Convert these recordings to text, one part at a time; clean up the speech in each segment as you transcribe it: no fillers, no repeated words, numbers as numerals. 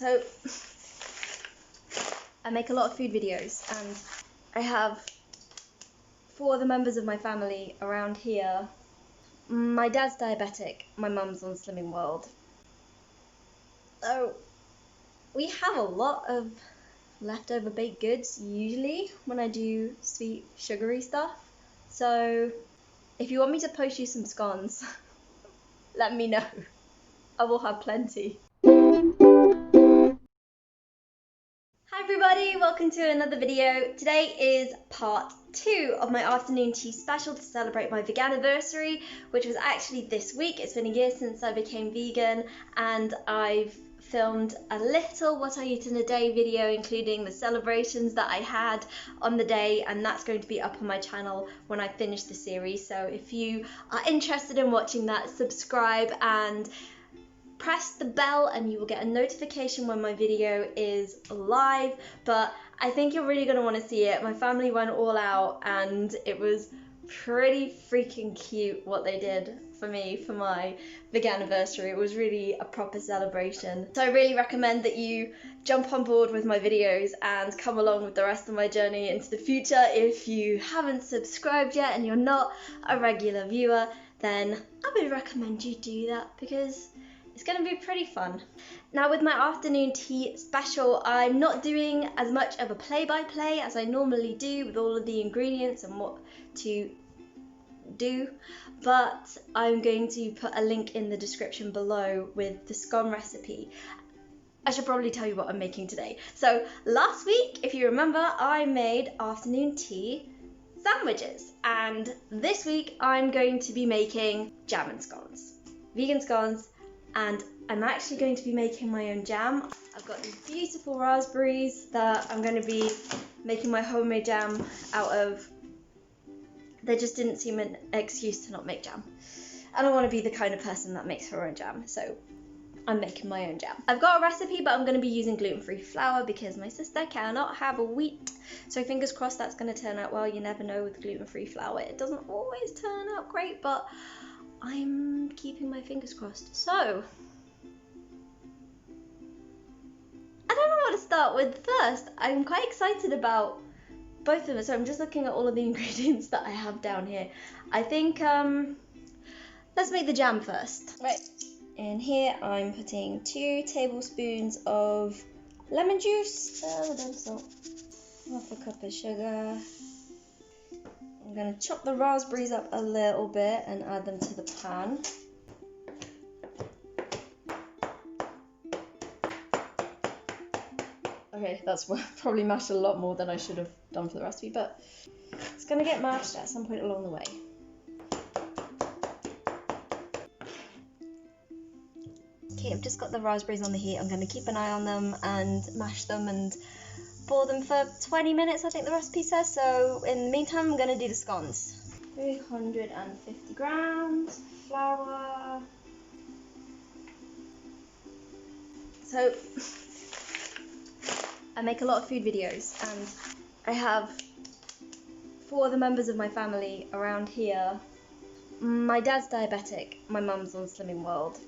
So I make a lot of food videos, and I have 4 other members of my family around here. My dad's diabetic, my mum's on Slimming World. So we have a lot of leftover baked goods usually when I do sweet sugary stuff. So if you want me to post you some scones, let me know. I will have plenty. Hi everybody, welcome to another video. Today is part 2 of my afternoon tea special to celebrate my veganiversary, which was actually this week. It's been a year since I became vegan, and I've filmed a little what I eat in a day video, including the celebrations that I had on the day, and that's going to be up on my channel when I finish the series. So if you are interested in watching that, subscribe and press the bell and you will get a notification when my video is live. But I think you're really going to want to see it. My family went all out and it was pretty freaking cute what they did for me for my veganiversary. It was really a proper celebration. So I really recommend that you jump on board with my videos and come along with the rest of my journey into the future. If you haven't subscribed yet and you're not a regular viewer, then I would recommend you do that because it's going to be pretty fun. Now with my afternoon tea special, I'm not doing as much of a play-by-play as I normally do with all of the ingredients and what to do, but I'm going to put a link in the description below with the scone recipe. I should probably tell you what I'm making today. So last week, if you remember, I made afternoon tea sandwiches, and this week I'm going to be making jam and scones, vegan scones. And I'm actually going to be making my own jam. I've got these beautiful raspberries that I'm going to be making my homemade jam out of. There just didn't seem an excuse to not make jam. I don't want to be the kind of person that makes her own jam, so I'm making my own jam. I've got a recipe, but I'm going to be using gluten-free flour because my sister cannot have a wheat. So fingers crossed that's going to turn out well. You never know with gluten-free flour. It doesn't always turn out great, but I'm keeping my fingers crossed. So, I don't know what to start with first. I'm quite excited about both of them. So I'm just looking at all of the ingredients that I have down here. I think, let's make the jam first. Right, in here I'm putting 2 tablespoons of lemon juice, a little salt, half a cup of sugar. I'm going to chop the raspberries up a little bit and add them to the pan. Okay, that's probably mashed a lot more than I should have done for the recipe, but it's going to get mashed at some point along the way. Okay, I've just got the raspberries on the heat. I'm going to keep an eye on them and mash them and boil them for 20 minutes, I think the recipe says. So in the meantime, I'm going to do the scones. 350 grams flour. So I make a lot of food videos, and I have 4 other members of my family around here. My dad's diabetic, my mum's on Slimming World.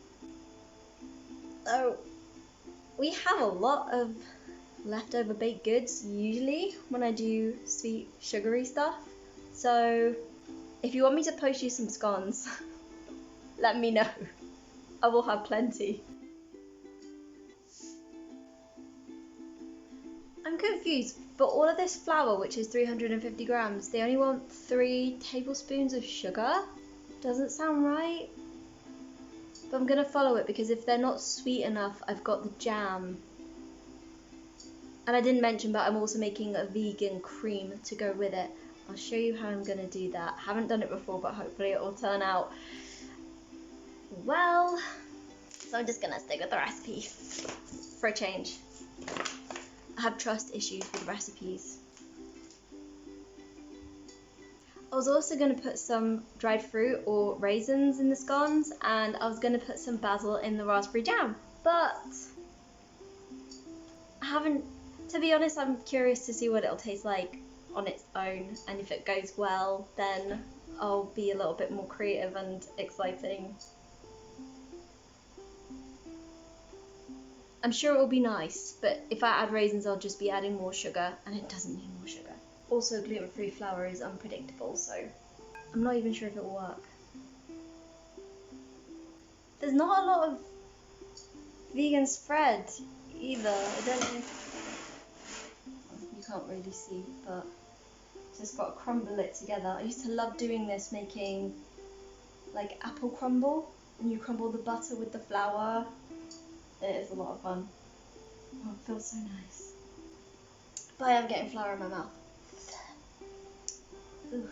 So we have a lot of leftover baked goods usually when I do sweet sugary stuff. So if you want me to post you some scones, let me know. I will have plenty. I'm confused, but all of this flour, which is 350 grams, they only want 3 tablespoons of sugar? Doesn't sound right. But I'm gonna follow it because if they're not sweet enough, I've got the jam. And I didn't mention, but I'm also making a vegan cream to go with it. I'll show you how I'm going to do that. Haven't done it before, but hopefully it will turn out well. So I'm just going to stick with the recipe for a change. I have trust issues with recipes. I was also going to put some dried fruit or raisins in the scones, and I was going to put some basil in the raspberry jam, but I haven't. To be honest, I'm curious to see what it'll taste like on its own, and if it goes well, then I'll be a little bit more creative and exciting. I'm sure it will be nice, but if I add raisins, I'll just be adding more sugar, and it doesn't need more sugar. Also, gluten-free flour is unpredictable, so I'm not even sure if it will work. There's not a lot of vegan spread either. I don't know. You can't really see, but just got to crumble it together. I used to love doing this, making like apple crumble, and you crumble the butter with the flour. It is a lot of fun. Oh, it feels so nice. But I am getting flour in my mouth. Ooh.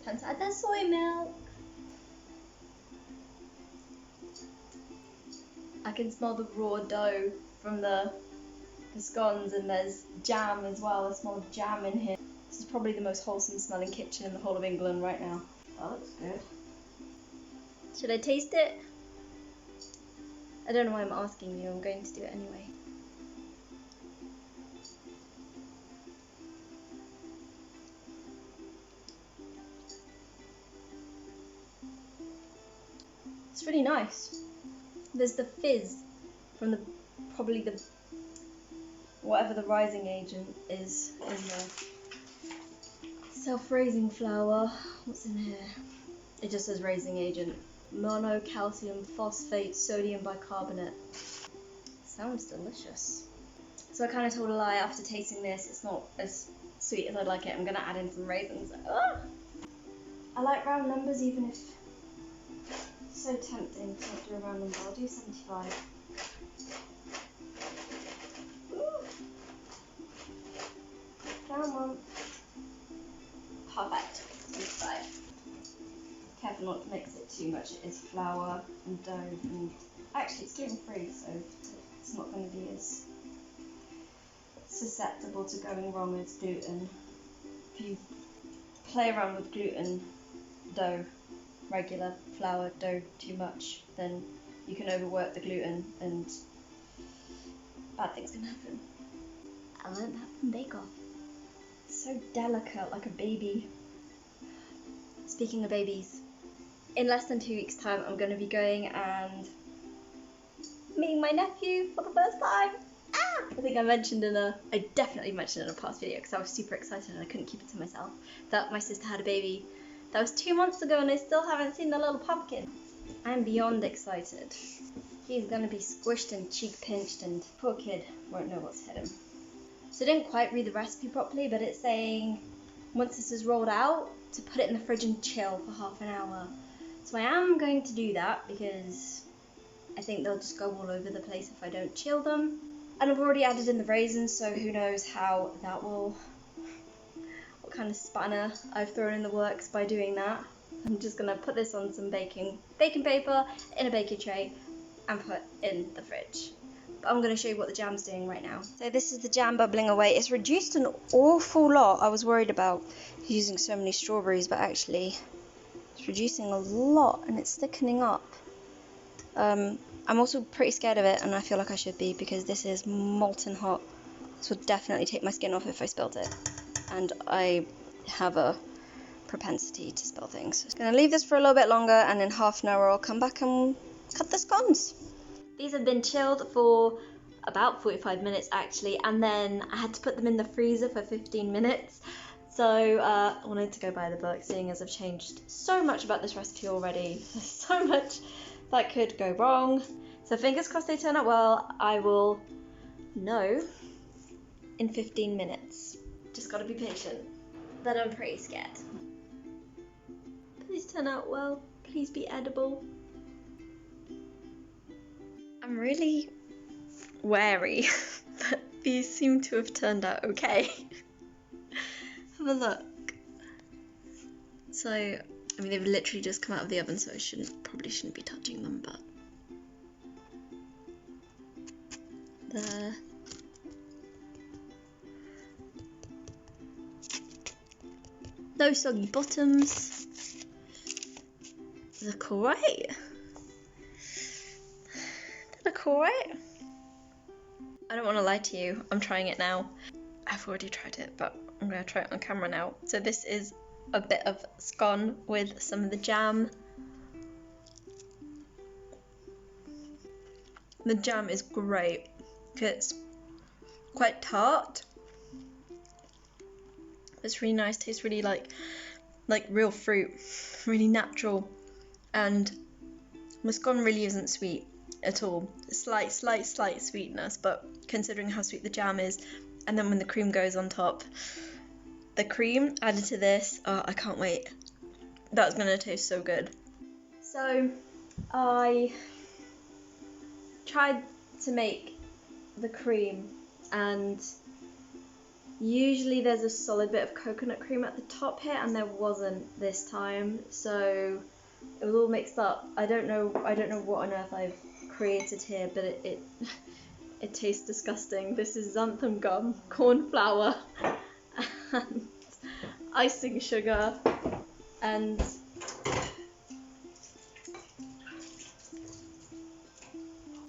Time to add the soy milk. I can smell the raw dough from the scones, and there's jam as well. I smell jam in here. This is probably the most wholesome smelling kitchen in the whole of England right now. That looks good. Should I taste it? I don't know why I'm asking you. I'm going to do it anyway. It's really nice. There's the fizz from the whatever the rising agent is in there. Self-raising flour. What's in here? It just says raising agent. Monocalcium phosphate sodium bicarbonate. Sounds delicious. So I kind of told a lie after tasting this. It's not as sweet as I'd like it. I'm gonna add in some raisins. Ah! I like round numbers, even if it's so tempting to not do a round number. I'll do 75. Come on. Perfect. 75. Careful not to mix it too much. It is flour and dough, and actually it's gluten free, so it's not going to be as susceptible to going wrong as gluten. If you play around with gluten dough, regular flour dough too much, then you can overwork the gluten and bad things can happen. I learned that from Bake Off. It's so delicate, like a baby. Speaking of babies, in less than 2 weeks' time, I'm going to be going and meeting my nephew for the first time. I think I definitely mentioned in a past video, because I was super excited and I couldn't keep it to myself, that my sister had a baby. That was 2 months ago and I still haven't seen the little pumpkin. I'm beyond excited. He's going to be squished and cheek pinched, and poor kid won't know what's hit him. So I didn't quite read the recipe properly, but it's saying once this is rolled out, to put it in the fridge and chill for half an hour. So I am going to do that, because I think they'll just go all over the place if I don't chill them. And I've already added in the raisins, so who knows how that will, what kind of spanner I've thrown in the works by doing that. I'm just going to put this on some baking paper in a baking tray and put in the fridge. But I'm going to show you what the jam's doing right now. So this is the jam bubbling away. It's reduced an awful lot. I was worried about using so many strawberries, but actually it's reducing a lot and it's thickening up. I'm also pretty scared of it, and I feel like I should be, because this is molten hot. This would definitely take my skin off if I spilled it, and I have a propensity to spill things. So I'm going to leave this for a little bit longer, and in half an hour I'll come back and cut the scones. These have been chilled for about 45 minutes actually, and then I had to put them in the freezer for 15 minutes. So I wanted to go by the book, seeing as I've changed so much about this recipe already. There's so much that could go wrong. So fingers crossed they turn out well. I will know in 15 minutes. Just gotta be patient. But I'm pretty scared. Please turn out well. Please be edible. I'm really wary that these seem to have turned out okay. Have a look. So, I mean, they've literally just come out of the oven, so I probably shouldn't be touching them, but there. No soggy bottoms. They look alright. They look alright. I don't want to lie to you, I'm trying it now. I've already tried it, but I'm going to try it on camera now. So this is a bit of scone with some of the jam. The jam is great because it's quite tart. It's really nice, tastes really like real fruit, really natural, and the scone really isn't sweet at all. Slight sweetness, but considering how sweet the jam is, and then when the cream goes on top, the cream added to this, oh, I can't wait. That's gonna taste so good. So I tried to make the cream, and usually there's a solid bit of coconut cream at the top here, and there wasn't this time, so it was all mixed up. I don't know what on earth I've created here, but it tastes disgusting. This is xanthan gum, corn flour, and icing sugar, and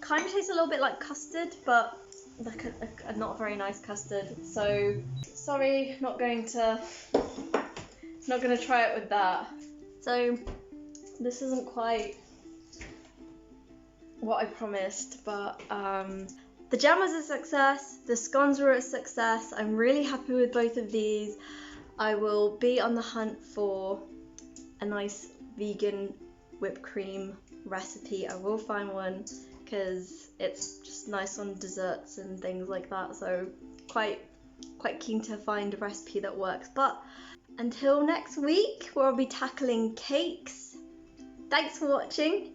kind of tastes a little bit like custard, but like a not very nice custard. So sorry, not gonna try it with that. So this isn't quite what I promised, but the jam was a success, the scones were a success. I'm really happy with both of these. I will be on the hunt for a nice vegan whipped cream recipe. I will find one because it's just nice on desserts and things like that, so quite keen to find a recipe that works. But until next week, where I'll be tackling cakes, thanks for watching.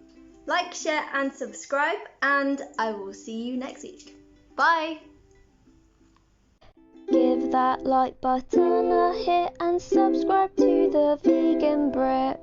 Like, share and subscribe, and I will see you next week. Bye! Give that like button a hit and subscribe to the Vegan Brit.